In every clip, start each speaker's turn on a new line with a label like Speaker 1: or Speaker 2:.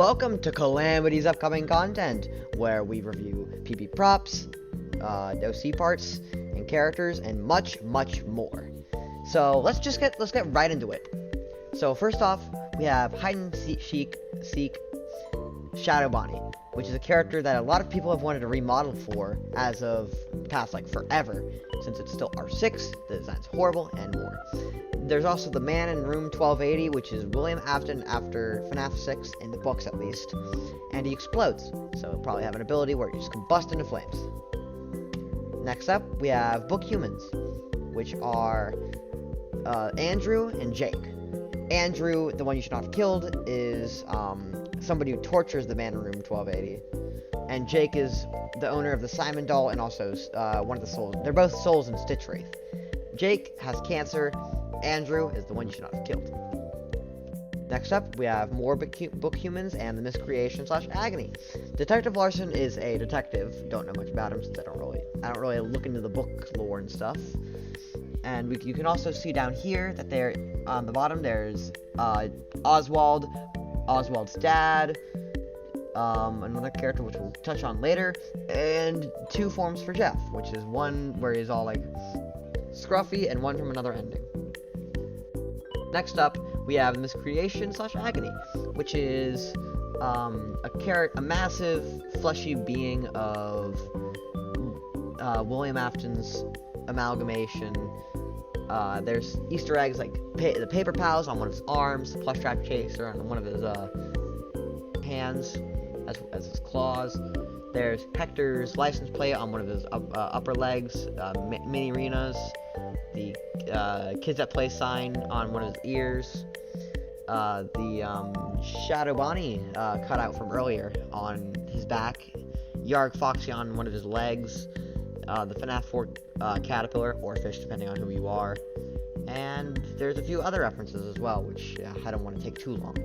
Speaker 1: Welcome to Calamity's upcoming content, where we review PP props, OC parts, and characters, and much, much more. So let's get right into it. So first off, we have hide and seek Shadow Bonnie, which is a character that a lot of people have wanted to remodel for as of past forever, since it's still R6, the design's horrible, and more. There's also the man in room 1280, which is William Afton after FNAF 6, in the books at least, and he explodes, so he'll probably have an ability where he just combust into flames. Next up, we have book humans, which are Andrew and Jake. Andrew, the one you should not have killed, is somebody who tortures the man in room 1280, and Jake is the owner of the Simon doll and also one of the souls. They're both souls in Stitch Wraith. Jake has cancer. Andrew is the one you should not have killed. Next up, we have more book humans and the miscreation/agony. Detective Larson is a detective. Don't know much about him since I don't really look into the book lore and stuff. And you can also see down here that there on the bottom there's Oswald's dad, another character which we'll touch on later, and two forms for Jeff, which is one where he's all scruffy and one from another ending. Next up, we have miscreation/agony, which is a massive fleshy being of William Afton's amalgamation. There's Easter eggs like the paper pals on one of his arms, the plush trap chaser on one of his hands as his claws. There's Hector's license plate on one of his upper legs, mini arenas, the kids that play sign on one of his ears, the Shadow Bonnie cutout from earlier on his back, Yarg Foxy on one of his legs, the FNAF 4 caterpillar, or fish depending on who you are, and there's a few other references as well, which I don't want to take too long.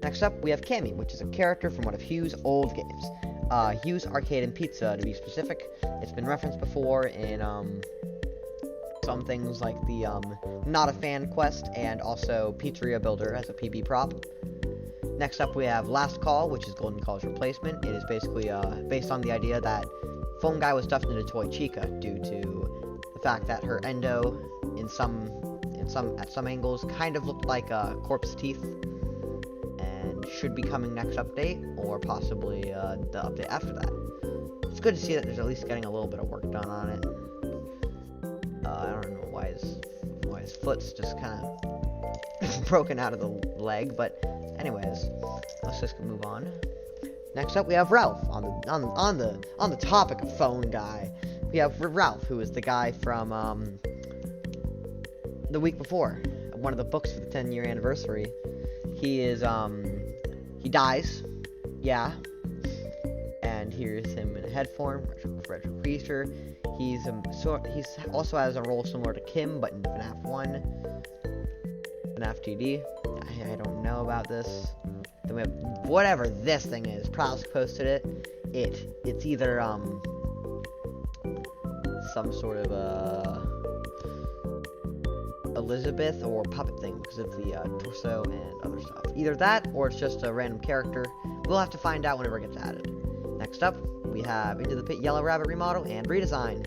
Speaker 1: Next up, we have Camy, which is a character from one of Hugh's old games. Hugh's Arcade and Pizza, to be specific. It's been referenced before in some things like the Not a Fan quest, and also Pizzeria Builder as a PB prop. Next up, we have Last Call, which is Golden Call's replacement. It is basically based on the idea that Phone Guy was stuffed into Toy Chica due to the fact that her endo, at some angles, kind of looked like corpse teeth, and should be coming next update, or possibly the update after that. It's good to see that there's at least getting a little bit of work done on it. I don't know why his foot's just kind of broken out of the leg, but anyways, let's just move on. Next up, we have Ralph. On the topic of Phone Guy, we have Ralph, who is the guy from the week before, one of the books for the 10-year anniversary. He is he dies, yeah. And here's him in a head form, Frederick Priester. He also has a role similar to Kim, but in FNAF 1, FNAF TD. I don't know about this. Then we have whatever this thing is. Prowse posted it. It's either some sort of Elizabeth or puppet thing because of the torso and other stuff. Either that or it's just a random character. We'll have to find out whenever it gets added. Next up, we have Into the Pit Yellow Rabbit remodel and redesign.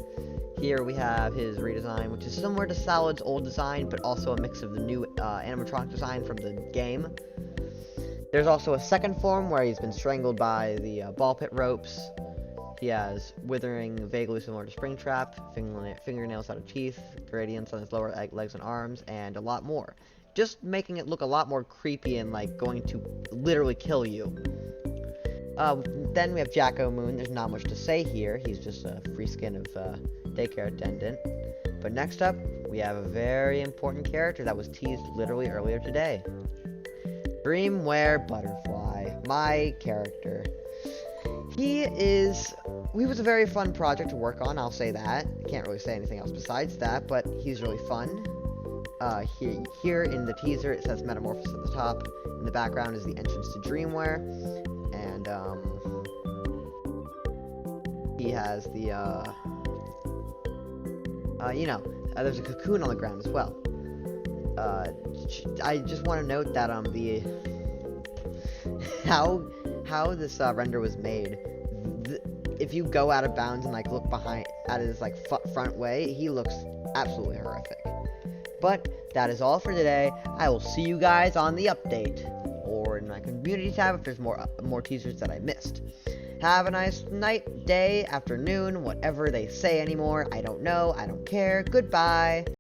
Speaker 1: Here we have his redesign, which is similar to Salad's old design, but also a mix of the new animatronic design from the game. There's also a second form where he's been strangled by the ball pit ropes. He has withering vaguely similar to Springtrap, fingernails out of teeth, gradients on his lower legs and arms, and a lot more. Just making it look a lot more creepy and going to literally kill you. Then we have Jacko Moon. There's not much to say here. He's just a free skin of daycare attendant. But next up, we have a very important character that was teased literally earlier today. Dreamware Butterfly, my character. He was a very fun project to work on, I'll say that. I can't really say anything else besides that, but he's really fun. Here in the teaser, it says Metamorphosis at the top. In the background is the entrance to Dreamware. And, he has the, there's a cocoon on the ground as well. I just want to note that, how this render was made. If you go out of bounds and like look behind at his like front way, he looks absolutely horrific. But that is all for today. I will see you guys on the update or in my community tab if there's more teasers that I missed. Have a nice night, day, afternoon, whatever they say anymore. I don't know. I don't care. Goodbye.